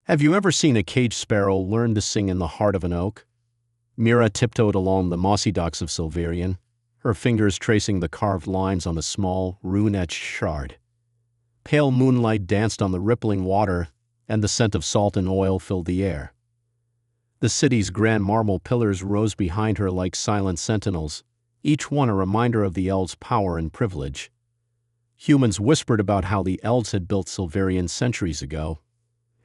Have you ever seen a caged sparrow learn to sing in the heart of an oak? Mira tiptoed along the mossy docks of Silverian, her fingers tracing the carved lines on a small, rune-etched shard. Pale moonlight danced on the rippling water, and the scent of salt and oil filled the air. The city's grand marble pillars rose behind her like silent sentinels, each one a reminder of the elves' power and privilege. Humans whispered about how the elves had built Silverian centuries ago,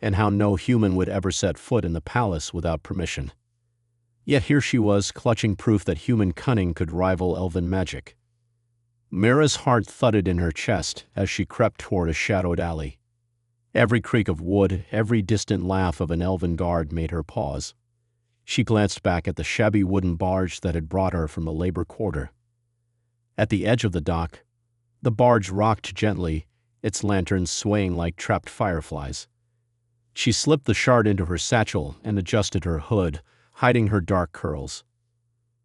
and how no human would ever set foot in the palace without permission. Yet here she was, clutching proof that human cunning could rival elven magic. Mira's heart thudded in her chest as she crept toward a shadowed alley. Every creak of wood, every distant laugh of an elven guard made her pause. She glanced back at the shabby wooden barge that had brought her from the labor quarter. At the edge of the dock, the barge rocked gently, its lanterns swaying like trapped fireflies. She slipped the shard into her satchel and adjusted her hood, hiding her dark curls.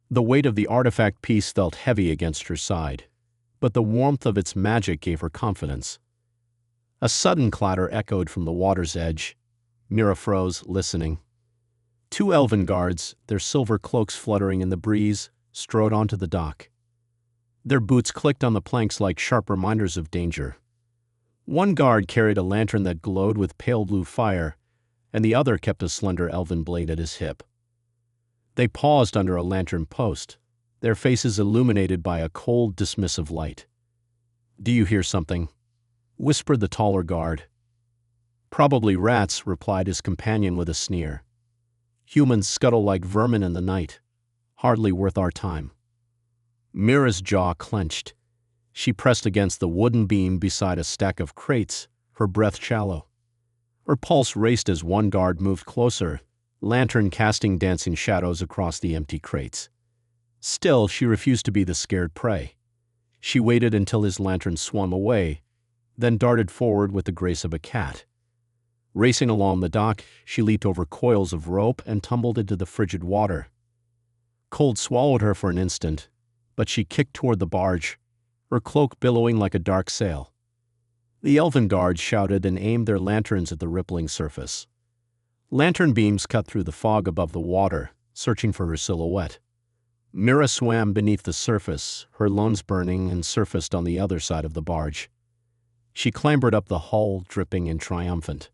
The weight of the artifact piece felt heavy against her side, but the warmth of its magic gave her confidence. A sudden clatter echoed from the water's edge. Mira froze, listening. Two elven guards, their silver cloaks fluttering in the breeze, strode onto the dock. Their boots clicked on the planks like sharp reminders of danger. One guard carried a lantern that glowed with pale blue fire, and the other kept a slender elven blade at his hip. They paused under a lantern post, their faces illuminated by a cold, dismissive light. "Do you hear something?" whispered the taller guard. "Probably rats," replied his companion with a sneer. "Humans scuttle like vermin in the night. Hardly worth our time." Mira's jaw clenched. She pressed against the wooden beam beside a stack of crates, her breath shallow. Her pulse raced as one guard moved closer, lantern casting dancing shadows across the empty crates. Still, she refused to be the scared prey. She waited until his lantern swung away, then darted forward with the grace of a cat. Racing along the dock, she leaped over coils of rope and tumbled into the frigid water. Cold swallowed her for an instant, but she kicked toward the barge, her cloak billowing like a dark sail. The elven guards shouted and aimed their lanterns at the rippling surface. Lantern beams cut through the fog above the water, searching for her silhouette. Mira swam beneath the surface, her lungs burning, and surfaced on the other side of the barge. She clambered up the hull, dripping and triumphant.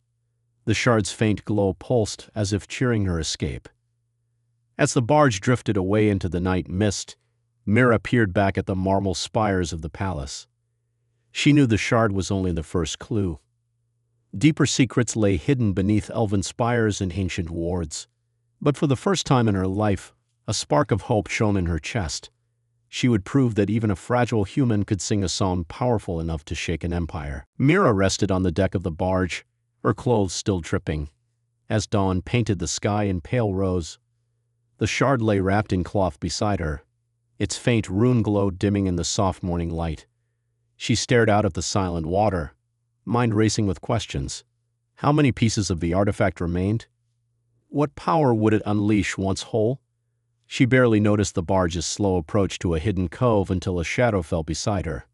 The shard's faint glow pulsed as if cheering her escape. As the barge drifted away into the night mist, Mira peered back at the marble spires of the palace. She knew the shard was only the first clue. Deeper secrets lay hidden beneath elven spires and ancient wards. But for the first time in her life, a spark of hope shone in her chest. She would prove that even a fragile human could sing a song powerful enough to shake an empire. Mira rested on the deck of the barge, her clothes still dripping, as dawn painted the sky in pale rose. The shard lay wrapped in cloth beside her, its faint rune glow dimming in the soft morning light. She stared out at the silent water, mind racing with questions. How many pieces of the artifact remained? What power would it unleash once whole? She barely noticed the barge's slow approach to a hidden cove until a shadow fell beside her.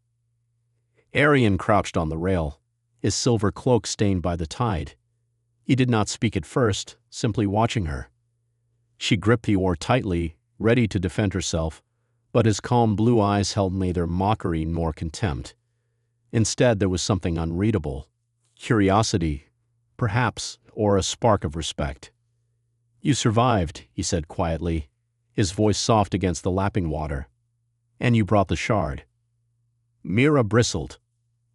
Arian crouched on the rail, his silver cloak stained by the tide. He did not speak at first, simply watching her. She gripped the oar tightly, ready to defend herself, but his calm blue eyes held neither mockery nor contempt. Instead, there was something unreadable. Curiosity, perhaps, or a spark of respect. "You survived," he said quietly, his voice soft against the lapping water. "And you brought the shard." Mira bristled.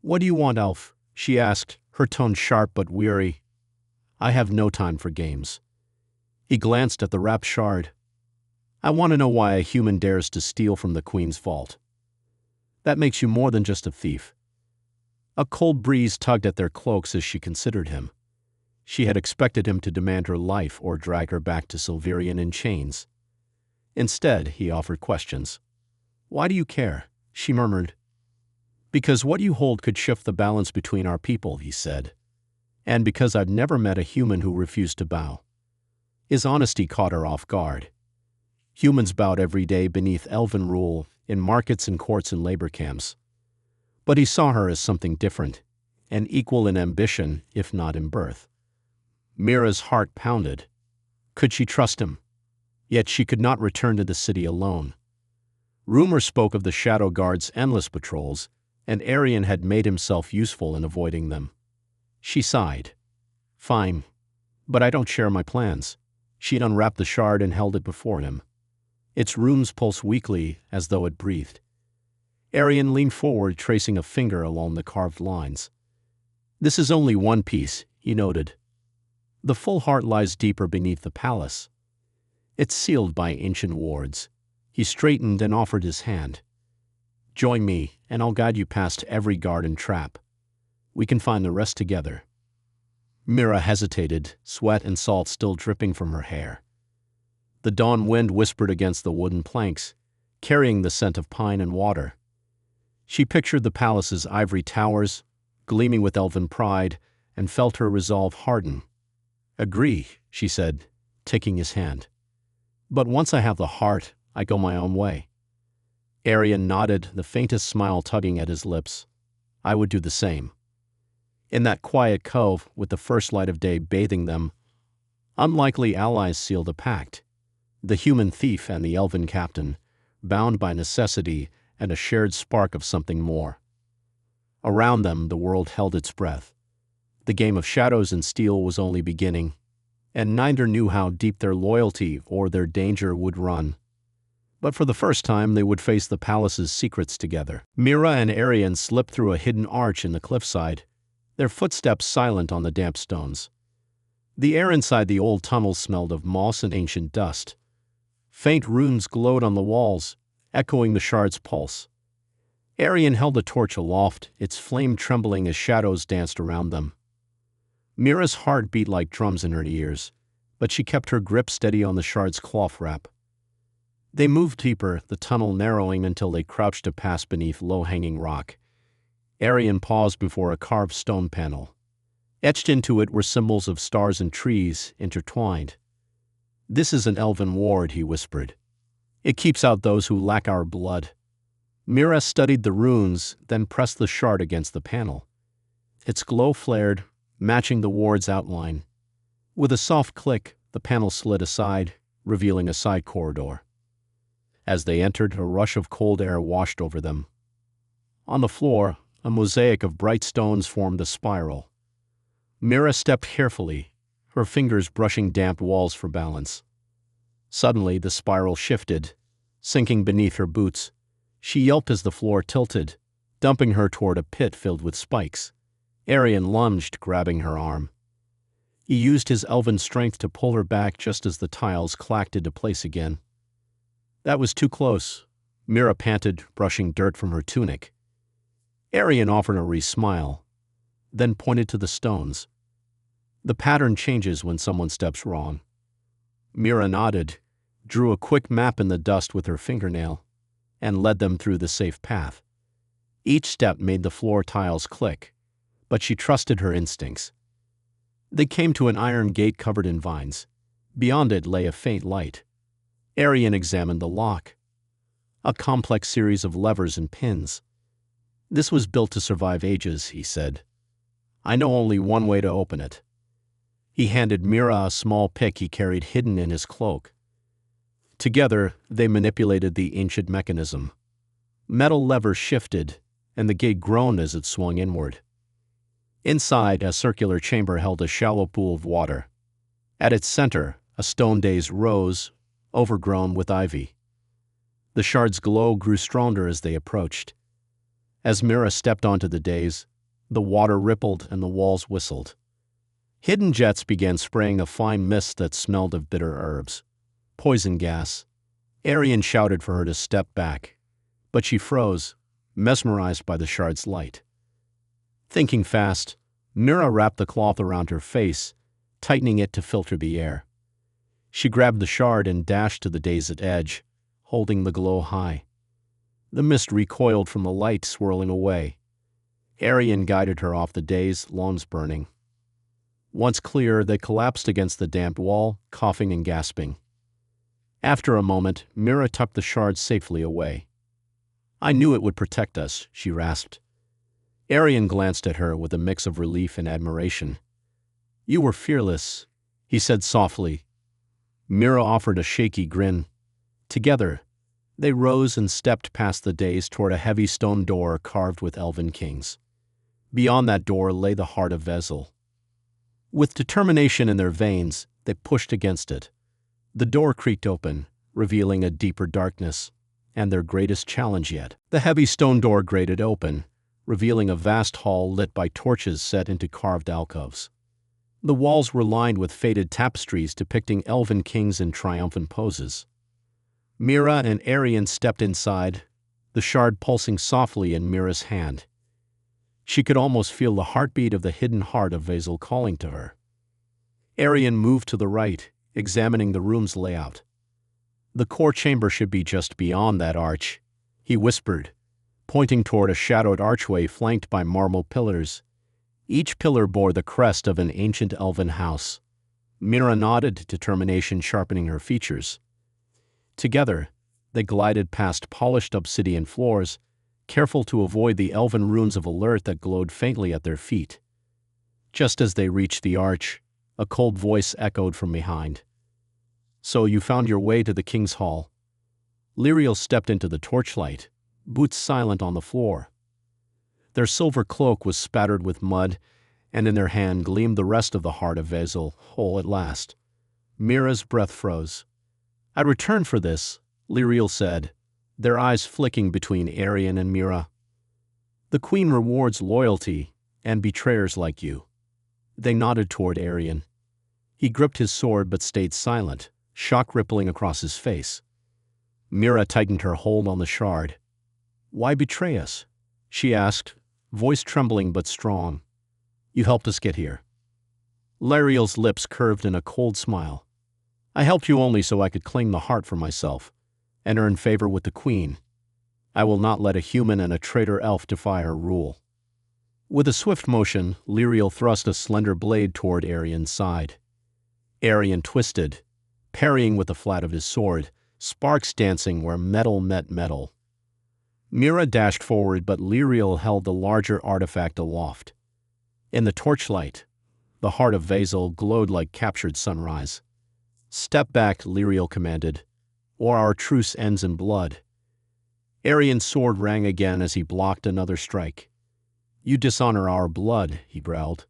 "What do you want, elf?" she asked, her tone sharp but weary. "I have no time for games." He glanced at the wrapped shard. "I want to know why a human dares to steal from the queen's vault." "That makes you more than just a thief." A cold breeze tugged at their cloaks as she considered him. She had expected him to demand her life or drag her back to Silverian in chains. Instead, he offered questions. "Why do you care?" she murmured. "Because what you hold could shift the balance between our people," he said. "And because I've never met a human who refused to bow." His honesty caught her off guard. Humans bowed every day beneath elven rule, in markets and courts and labor camps. But he saw her as something different, an equal in ambition, if not in birth. Mira's heart pounded. Could she trust him? Yet she could not return to the city alone. Rumor spoke of the Shadow Guard's endless patrols, and Arian had made himself useful in avoiding them. She sighed. Fine, but I don't share my plans. She'd unwrapped the shard and held it before him. Its runes pulsed weakly, as though it breathed. Arian leaned forward, tracing a finger along the carved lines. This is only one piece, he noted. The full heart lies deeper beneath the palace. It's sealed by ancient wards. He straightened and offered his hand. Join me, and I'll guide you past every guard and trap. We can find the rest together. Mira hesitated, sweat and salt still dripping from her hair. The dawn wind whispered against the wooden planks, carrying the scent of pine and water. She pictured the palace's ivory towers, gleaming with elven pride, and felt her resolve harden. Agree, she said, taking his hand. But once I have the heart, I go my own way. Arian nodded, the faintest smile tugging at his lips. I would do the same. In that quiet cove, with the first light of day bathing them, unlikely allies sealed a pact. The human thief and the elven captain, bound by necessity and a shared spark of something more. Around them, the world held its breath. The game of shadows and steel was only beginning, and neither knew how deep their loyalty or their danger would run. But for the first time, they would face the palace's secrets together. Mira and Arian slipped through a hidden arch in the cliffside, their footsteps silent on the damp stones. The air inside the old tunnel smelled of moss and ancient dust. Faint runes glowed on the walls, echoing the shard's pulse. Arian held a torch aloft, its flame trembling as shadows danced around them. Mira's heart beat like drums in her ears, but she kept her grip steady on the shard's cloth wrap. They moved deeper, the tunnel narrowing until they crouched to pass beneath low-hanging rock. Arian paused before a carved stone panel. Etched into it were symbols of stars and trees, intertwined. This is an elven ward, he whispered. It keeps out those who lack our blood. Mira studied the runes, then pressed the shard against the panel. Its glow flared, matching the ward's outline. With a soft click, the panel slid aside, revealing a side corridor. As they entered, a rush of cold air washed over them. On the floor, a mosaic of bright stones formed a spiral. Mira stepped carefully, her fingers brushing damp walls for balance. Suddenly, the spiral shifted, sinking beneath her boots. She yelped as the floor tilted, dumping her toward a pit filled with spikes. Arian lunged, grabbing her arm. He used his elven strength to pull her back just as the tiles clacked into place again. That was too close, Mira panted, brushing dirt from her tunic. Arian offered a wry smile, then pointed to the stones. The pattern changes when someone steps wrong. Mira nodded, drew a quick map in the dust with her fingernail, and led them through the safe path. Each step made the floor tiles click, but she trusted her instincts. They came to an iron gate covered in vines. Beyond it lay a faint light. Arian examined the lock. A complex series of levers and pins. This was built to survive ages, he said. I know only one way to open it. He handed Mira a small pick he carried hidden in his cloak. Together, they manipulated the ancient mechanism. Metal levers shifted, and the gate groaned as it swung inward. Inside, a circular chamber held a shallow pool of water. At its center, a stone dais rose, overgrown with ivy. The shard's glow grew stronger as they approached. As Mira stepped onto the dais, the water rippled and the walls whistled. Hidden jets began spraying a fine mist that smelled of bitter herbs. Poison gas. Arian shouted for her to step back, but she froze, mesmerized by the shard's light. Thinking fast, Mira wrapped the cloth around her face, tightening it to filter the air. She grabbed the shard and dashed to the dais's edge, holding the glow high. The mist recoiled from the light, swirling away. Arian guided her off the dais, lungs burning. Once clear, they collapsed against the damp wall, coughing and gasping. After a moment, Mira tucked the shard safely away. I knew it would protect us, she rasped. Arian glanced at her with a mix of relief and admiration. You were fearless, he said softly. Mira offered a shaky grin. Together, they rose and stepped past the dais toward a heavy stone door carved with elven kings. Beyond that door lay the heart of Vezel. With determination in their veins, they pushed against it. The door creaked open, revealing a deeper darkness, and their greatest challenge yet. The heavy stone door grated open, revealing a vast hall lit by torches set into carved alcoves. The walls were lined with faded tapestries depicting elven kings in triumphant poses. Mira and Arian stepped inside, the shard pulsing softly in Mira's hand. She could almost feel the heartbeat of the hidden heart of Vezel calling to her. Arian moved to the right, examining the room's layout. The core chamber should be just beyond that arch, he whispered, pointing toward a shadowed archway flanked by marble pillars. Each pillar bore the crest of an ancient elven house. Mira nodded, determination sharpening her features. Together, they glided past polished obsidian floors, careful to avoid the elven runes of alert that glowed faintly at their feet. Just as they reached the arch, a cold voice echoed from behind. So you found your way to the king's hall. Lyriel stepped into the torchlight, boots silent on the floor. Their silver cloak was spattered with mud, and in their hand gleamed the rest of the heart of Vezel, whole at last. Mira's breath froze. I returned for this, Lyriel said, their eyes flicking between Arian and Mira. The queen rewards loyalty and betrayers like you. They nodded toward Arian. He gripped his sword but stayed silent, shock rippling across his face. Mira tightened her hold on the shard. Why betray us? She asked, voice trembling but strong. You helped us get here. Lyriel's lips curved in a cold smile. I helped you only so I could claim the heart for myself and earn favor with the queen. I will not let a human and a traitor elf defy her rule. With a swift motion, Lyriel thrust a slender blade toward Arian's side. Arian twisted, parrying with the flat of his sword, sparks dancing where metal met metal. Mira dashed forward, but Lyriel held the larger artifact aloft. In the torchlight, the heart of Vezel glowed like captured sunrise. Step back, Lyriel commanded, or our truce ends in blood. Arian's sword rang again as he blocked another strike. You dishonor our blood, he growled.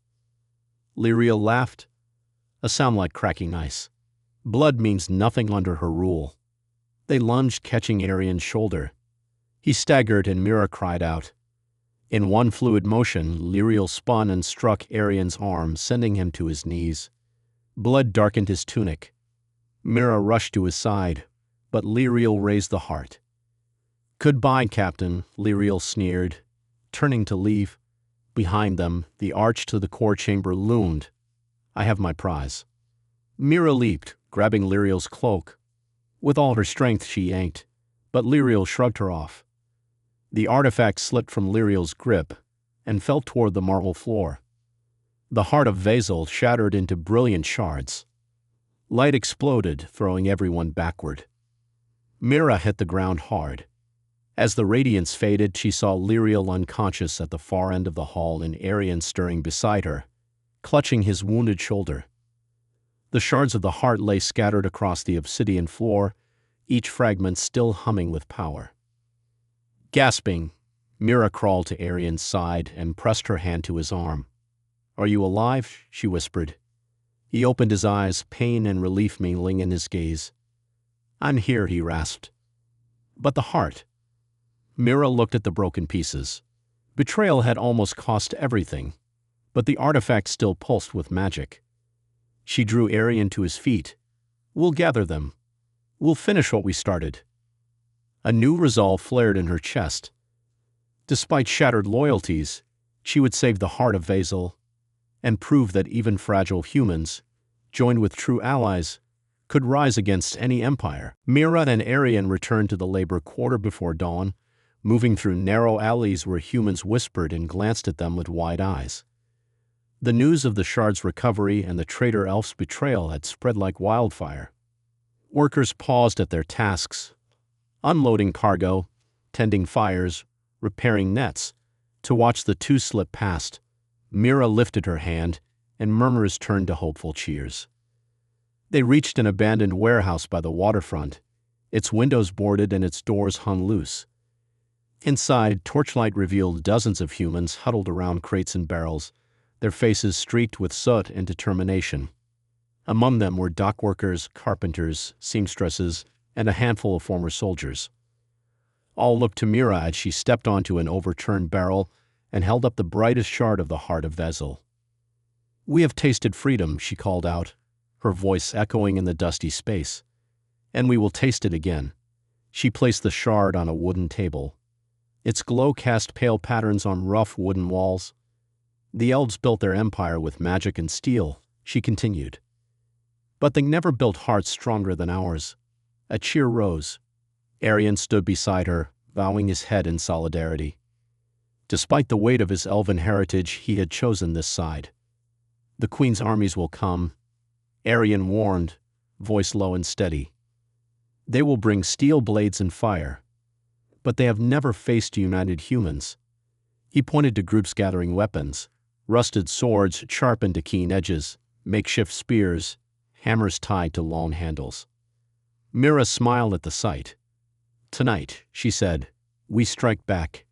Lyriel laughed, a sound like cracking ice. Blood means nothing under her rule. They lunged, catching Arian's shoulder. He staggered and Mira cried out. In one fluid motion, Lyriel spun and struck Arian's arm, sending him to his knees. Blood darkened his tunic. Mira rushed to his side, but Lyriel raised the heart. Goodbye, Captain, Lyriel sneered, turning to leave. Behind them, the arch to the core chamber loomed. I have my prize. Mira leaped, grabbing Lyriel's cloak. With all her strength she yanked, but Lyriel shrugged her off. The artifact slipped from Lyriel's grip and fell toward the marble floor. The heart of Vezel shattered into brilliant shards. Light exploded, throwing everyone backward. Mira hit the ground hard. As the radiance faded, she saw Lyriel unconscious at the far end of the hall and Arian stirring beside her, clutching his wounded shoulder. The shards of the heart lay scattered across the obsidian floor, each fragment still humming with power. Gasping, Mira crawled to Arian's side and pressed her hand to his arm. Are you alive? She whispered. He opened his eyes, pain and relief mingling in his gaze. I'm here, he rasped. But the heart? Mira looked at the broken pieces. Betrayal had almost cost everything, but the artifact still pulsed with magic. She drew Arian to his feet. We'll gather them. We'll finish what we started. A new resolve flared in her chest. Despite shattered loyalties, she would save the heart of Vezel and prove that even fragile humans, joined with true allies, could rise against any empire. Mira and Arian returned to the labor quarter before dawn, moving through narrow alleys where humans whispered and glanced at them with wide eyes. The news of the shard's recovery and the traitor elf's betrayal had spread like wildfire. Workers paused at their tasks, unloading cargo, tending fires, repairing nets, to watch the two slip past. Mira lifted her hand, and murmurs turned to hopeful cheers. They reached an abandoned warehouse by the waterfront, its windows boarded and its doors hung loose. Inside, torchlight revealed dozens of humans huddled around crates and barrels, their faces streaked with soot and determination. Among them were dockworkers, carpenters, seamstresses, and a handful of former soldiers. All looked to Mira as she stepped onto an overturned barrel and held up the brightest shard of the heart of Vezel. "We have tasted freedom," she called out, her voice echoing in the dusty space. "And we will taste it again." She placed the shard on a wooden table. Its glow cast pale patterns on rough wooden walls. "The elves built their empire with magic and steel," she continued. "But they never built hearts stronger than ours." A cheer rose. Arian stood beside her, bowing his head in solidarity. Despite the weight of his elven heritage, he had chosen this side. "The Queen's armies will come," Arian warned, voice low and steady. "They will bring steel blades and fire. But they have never faced united humans." He pointed to groups gathering weapons, rusted swords sharpened to keen edges, makeshift spears, hammers tied to long handles. Mira smiled at the sight. "Tonight," she said, "we strike back."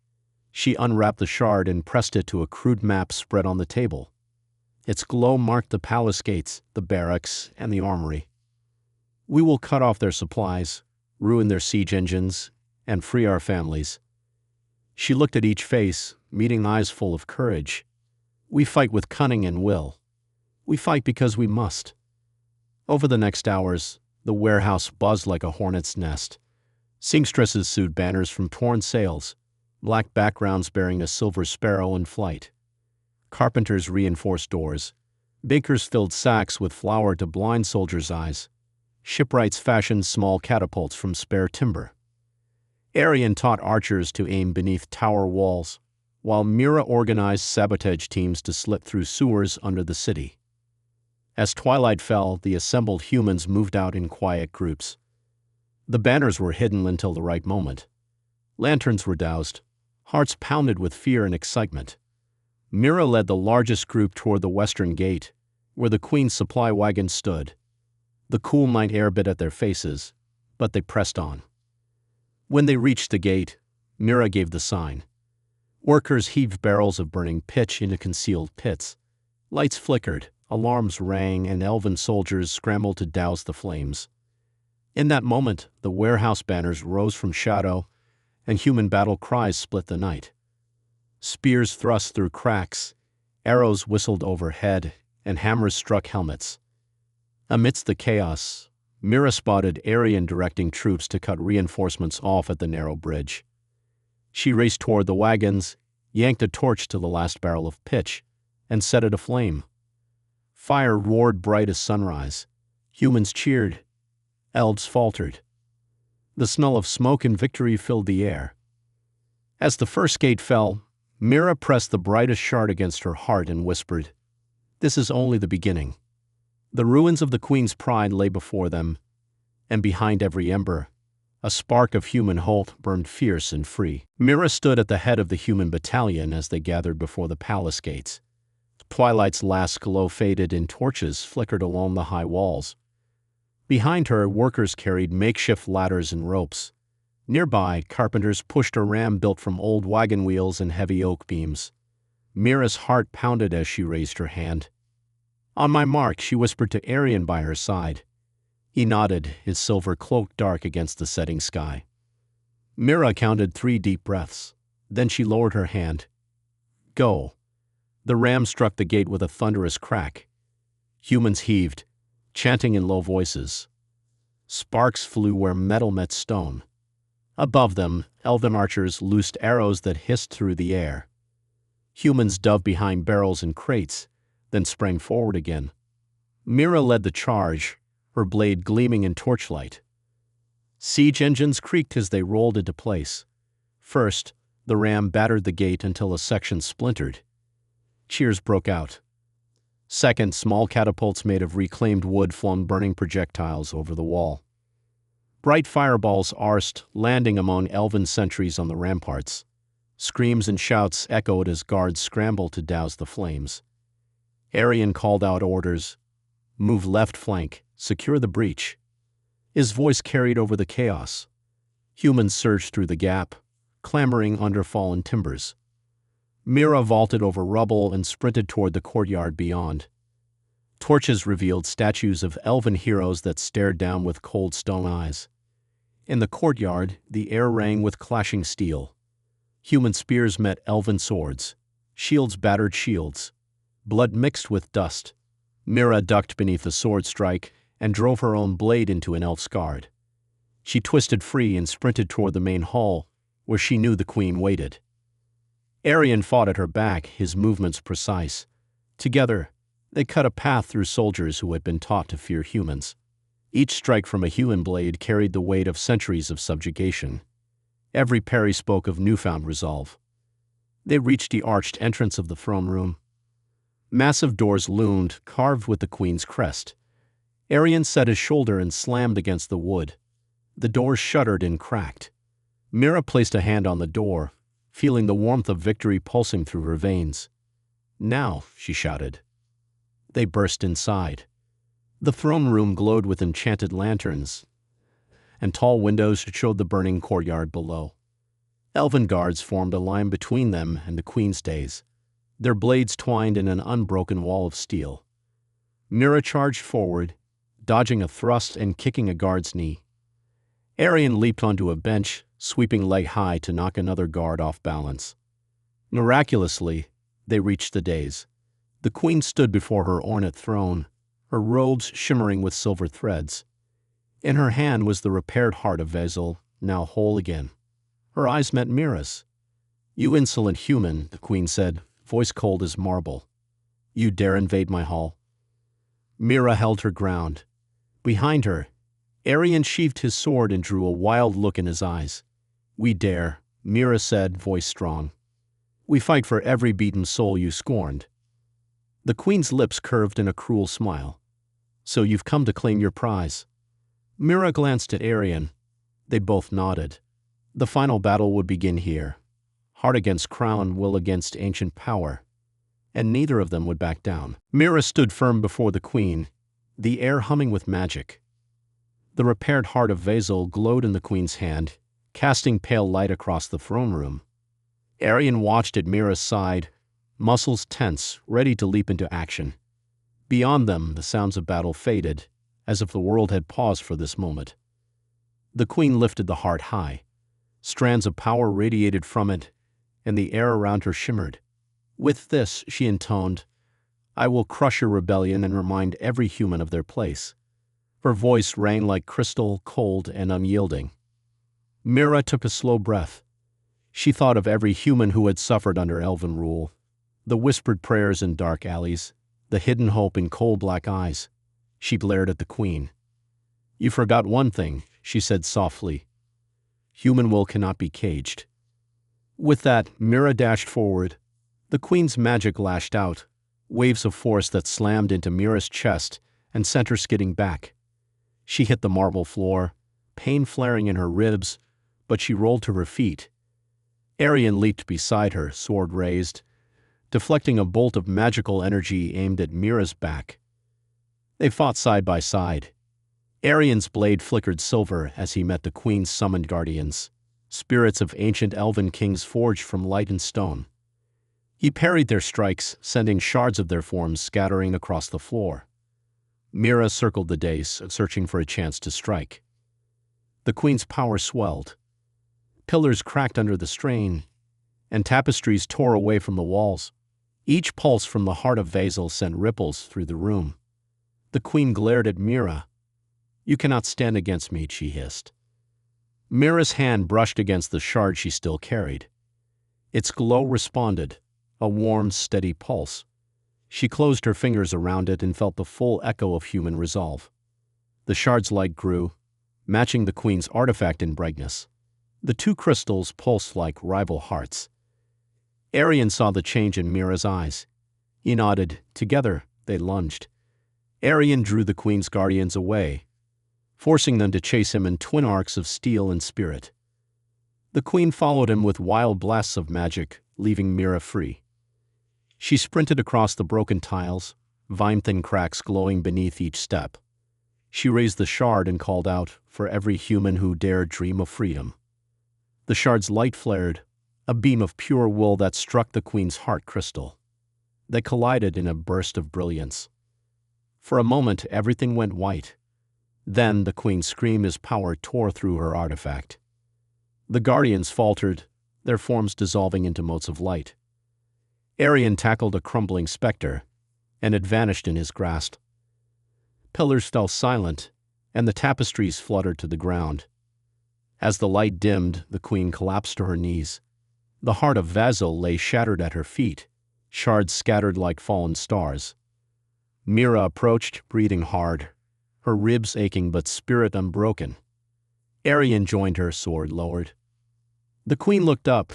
She unwrapped the shard and pressed it to a crude map spread on the table. Its glow marked the palace gates, the barracks, and the armory. "We will cut off their supplies, ruin their siege engines, and free our families." She looked at each face, meeting eyes full of courage. "We fight with cunning and will. We fight because we must." Over the next hours, the warehouse buzzed like a hornet's nest. Seamstresses sewed banners from torn sails, black backgrounds bearing a silver sparrow in flight. Carpenters reinforced doors. Bakers filled sacks with flour to blind soldiers' eyes. Shipwrights fashioned small catapults from spare timber. Arian taught archers to aim beneath tower walls, while Mira organized sabotage teams to slip through sewers under the city. As twilight fell, the assembled humans moved out in quiet groups. The banners were hidden until the right moment. Lanterns were doused, hearts pounded with fear and excitement. Mira led the largest group toward the western gate, where the Queen's supply wagon stood. The cool night air bit at their faces, but they pressed on. When they reached the gate, Mira gave the sign. Workers heaved barrels of burning pitch into concealed pits. Lights flickered, alarms rang, and elven soldiers scrambled to douse the flames. In that moment, the warehouse banners rose from shadow, and human battle cries split the night. Spears thrust through cracks, arrows whistled overhead, and hammers struck helmets. Amidst the chaos, Mira spotted Arian directing troops to cut reinforcements off at the narrow bridge. She raced toward the wagons, yanked a torch to the last barrel of pitch, and set it aflame. Fire roared bright as sunrise. Humans cheered. Elves faltered. The smell of smoke and victory filled the air. As the first gate fell, Mira pressed the brightest shard against her heart and whispered, "This is only the beginning." The ruins of the Queen's pride lay before them, and behind every ember, a spark of human hope burned fierce and free. Mira stood at the head of the human battalion as they gathered before the palace gates. Twilight's last glow faded and torches flickered along the high walls. Behind her, workers carried makeshift ladders and ropes. Nearby, carpenters pushed a ram built from old wagon wheels and heavy oak beams. Mira's heart pounded as she raised her hand. "On my mark," she whispered to Arian by her side. He nodded, his silver cloak dark against the setting sky. Mira counted 3 deep breaths. Then she lowered her hand. "Go." The ram struck the gate with a thunderous crack. Humans heaved, chanting in low voices. Sparks flew where metal met stone. Above them, elven archers loosed arrows that hissed through the air. Humans dove behind barrels and crates, then sprang forward again. Mira led the charge, her blade gleaming in torchlight. Siege engines creaked as they rolled into place. First, the ram battered the gate until a section splintered. Cheers broke out. Second, small catapults made of reclaimed wood flung burning projectiles over the wall. Bright fireballs arced, landing among elven sentries on the ramparts. Screams and shouts echoed as guards scrambled to douse the flames. Arian called out orders. Move left flank, secure the breach. His voice carried over the chaos. Humans surged through the gap, clambering under fallen timbers. Mira vaulted over rubble and sprinted toward the courtyard beyond. Torches revealed statues of elven heroes that stared down with cold stone eyes. In the courtyard, the air rang with clashing steel. Human spears met elven swords. Shields battered shields. Blood mixed with dust. Mira ducked beneath a sword strike and drove her own blade into an elf's guard. She twisted free and sprinted toward the main hall, where she knew the queen waited. Arian fought at her back, his movements precise. Together, they cut a path through soldiers who had been taught to fear humans. Each strike from a human blade carried the weight of centuries of subjugation. Every parry spoke of newfound resolve. They reached the arched entrance of the throne room. Massive doors loomed, carved with the queen's crest. Arian set his shoulder and slammed against the wood. The doors shuddered and cracked. Mira placed a hand on the door, feeling the warmth of victory pulsing through her veins. "Now," she shouted. They burst inside. The throne room glowed with enchanted lanterns, and tall windows showed the burning courtyard below. Elven guards formed a line between them and the queen's days, their blades twined in an unbroken wall of steel. Mira charged forward, dodging a thrust and kicking a guard's knee. Arian leaped onto a bench, sweeping leg high to knock another guard off balance. Miraculously, they reached the dais. The queen stood before her ornate throne, her robes shimmering with silver threads. In her hand was the repaired heart of Vezel, now whole again. Her eyes met Mira's. "You insolent human," the queen said, voice cold as marble. "You dare invade my hall?" Mira held her ground. Behind her, Arian sheathed his sword and drew a wild look in his eyes. "We dare," Mira said, voice strong. "We fight for every beaten soul you scorned." The queen's lips curved in a cruel smile. "So you've come to claim your prize." Mira glanced at Arian. They both nodded. The final battle would begin here. Heart against crown, will against ancient power. And neither of them would back down. Mira stood firm before the queen, the air humming with magic. The repaired heart of Vezel glowed in the queen's hand, casting pale light across the throne room. Arian watched at Mira's side, muscles tense, ready to leap into action. Beyond them, the sounds of battle faded, as if the world had paused for this moment. The queen lifted the heart high. Strands of power radiated from it, and the air around her shimmered. With this, she intoned, "I will crush your rebellion and remind every human of their place." Her voice rang like crystal, cold and unyielding. Mira took a slow breath. She thought of every human who had suffered under elven rule, the whispered prayers in dark alleys, the hidden hope in coal black eyes. She glared at the queen. "You forgot one thing," she said softly. "Human will cannot be caged." With that, Mira dashed forward. The queen's magic lashed out, waves of force that slammed into Mira's chest and sent her skidding back. She hit the marble floor, pain flaring in her ribs, but she rolled to her feet. Arian leaped beside her, sword raised, deflecting a bolt of magical energy aimed at Mira's back. They fought side by side. Arian's blade flickered silver as he met the queen's summoned guardians, spirits of ancient elven kings forged from light and stone. He parried their strikes, sending shards of their forms scattering across the floor. Mira circled the dais, searching for a chance to strike. The queen's power swelled. Pillars cracked under the strain, and tapestries tore away from the walls. Each pulse from the heart of Vezel sent ripples through the room. The queen glared at Mira. "You cannot stand against me," she hissed. Mira's hand brushed against the shard she still carried. Its glow responded, a warm, steady pulse. She closed her fingers around it and felt the full echo of human resolve. The shard's light grew, matching the queen's artifact in brightness. The two crystals pulsed like rival hearts. Arian saw the change in Mira's eyes. He nodded. Together, they lunged. Arian drew the queen's guardians away, forcing them to chase him in twin arcs of steel and spirit. The queen followed him with wild blasts of magic, leaving Mira free. She sprinted across the broken tiles, vine-thin cracks glowing beneath each step. She raised the shard and called out for every human who dared dream of freedom. The shard's light flared, a beam of pure wool that struck the queen's heart crystal. They collided in a burst of brilliance. For a moment, everything went white. Then the queen screamed as power tore through her artifact. The guardians faltered, their forms dissolving into motes of light. Arian tackled a crumbling specter, and it vanished in his grasp. Pillars fell silent, and the tapestries fluttered to the ground. As the light dimmed, the queen collapsed to her knees. The heart of Vasil lay shattered at her feet, shards scattered like fallen stars. Mira approached, breathing hard, her ribs aching but spirit unbroken. Arian joined her, sword lowered. The queen looked up,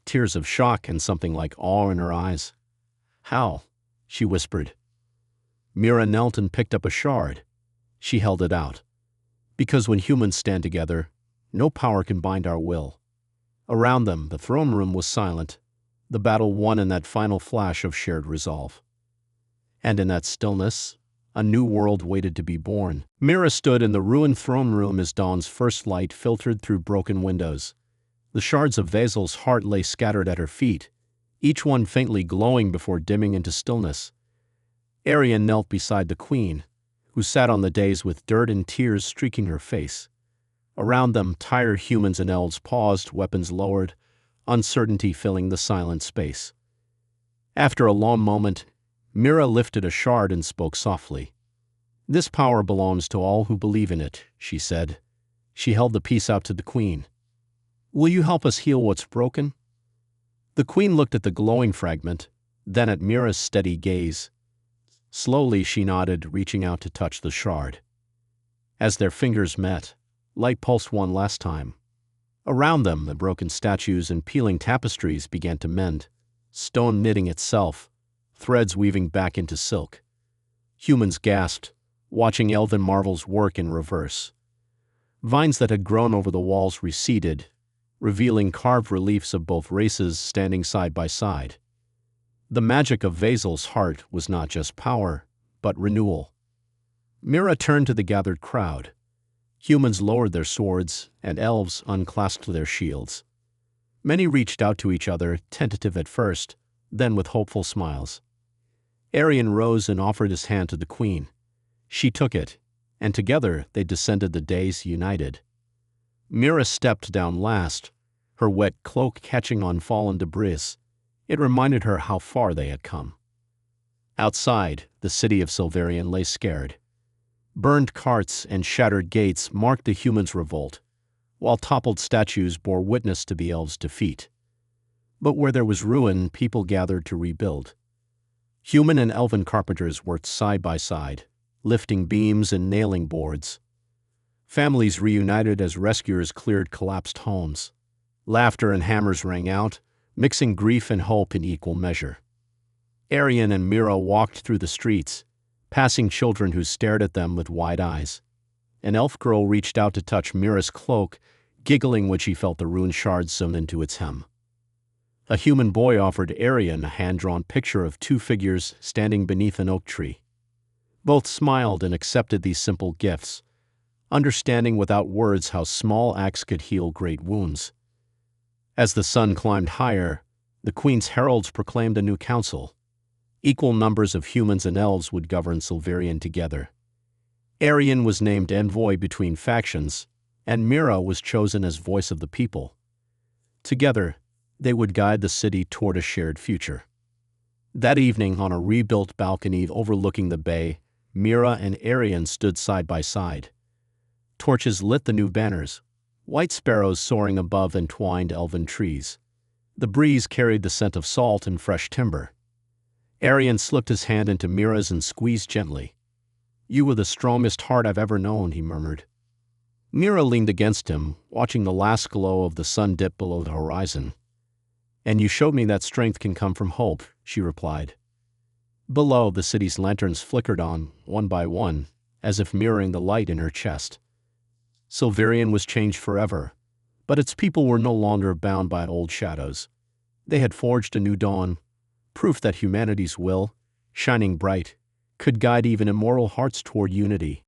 tears of shock and something like awe in her eyes. "How?" she whispered. Mira knelt and picked up a shard. She held it out. "Because when humans stand together, no power can bind our will." Around them, the throne room was silent, the battle won in that final flash of shared resolve. And in that stillness, a new world waited to be born. Mira stood in the ruined throne room as dawn's first light filtered through broken windows. The shards of Vasil's heart lay scattered at her feet, each one faintly glowing before dimming into stillness. Arian knelt beside the queen, who sat on the dais with dirt and tears streaking her face. Around them, tired humans and elves paused, weapons lowered, uncertainty filling the silent space. After a long moment, Mira lifted a shard and spoke softly. "This power belongs to all who believe in it," she said. She held the piece out to the queen. "Will you help us heal what's broken?" The queen looked at the glowing fragment, then at Mira's steady gaze. Slowly she nodded, reaching out to touch the shard. As their fingers met, light pulsed one last time. Around them, the broken statues and peeling tapestries began to mend, stone knitting itself, threads weaving back into silk. Humans gasped, watching Elven marvels work in reverse. Vines that had grown over the walls receded, revealing carved reliefs of both races standing side by side. The magic of Vasil's heart was not just power, but renewal. Mira turned to the gathered crowd. Humans lowered their swords, and elves unclasped their shields. Many reached out to each other, tentative at first, then with hopeful smiles. Arian rose and offered his hand to the queen. She took it, and together they descended the dais united. Mira stepped down last, her wet cloak catching on fallen debris. It reminded her how far they had come. Outside, the city of Silverian lay scared. Burned carts and shattered gates marked the humans' revolt, while toppled statues bore witness to the elves' defeat. But where there was ruin, people gathered to rebuild. Human and elven carpenters worked side by side, lifting beams and nailing boards. Families reunited as rescuers cleared collapsed homes. Laughter and hammers rang out, mixing grief and hope in equal measure. Arian and Mira walked through the streets, passing children who stared at them with wide eyes. An elf girl reached out to touch Mira's cloak, giggling when she felt the rune shards sewn into its hem. A human boy offered Arian a hand-drawn picture of two figures standing beneath an oak tree. Both smiled and accepted these simple gifts, understanding without words how small acts could heal great wounds. As the sun climbed higher, the queen's heralds proclaimed a new council. Equal numbers of humans and elves would govern Silverian together. Arian was named envoy between factions, and Mira was chosen as voice of the people. Together, they would guide the city toward a shared future. That evening, on a rebuilt balcony overlooking the bay, Mira and Arian stood side by side. Torches lit the new banners, white sparrows soaring above entwined elven trees. The breeze carried the scent of salt and fresh timber. Arian slipped his hand into Mira's and squeezed gently. "You were the strongest heart I've ever known," he murmured. Mira leaned against him, watching the last glow of the sun dip below the horizon. "And you showed me that strength can come from hope," she replied. Below, the city's lanterns flickered on, one by one, as if mirroring the light in her chest. Silverian was changed forever, but its people were no longer bound by old shadows. They had forged a new dawn, proof that humanity's will, shining bright, could guide even immoral hearts toward unity.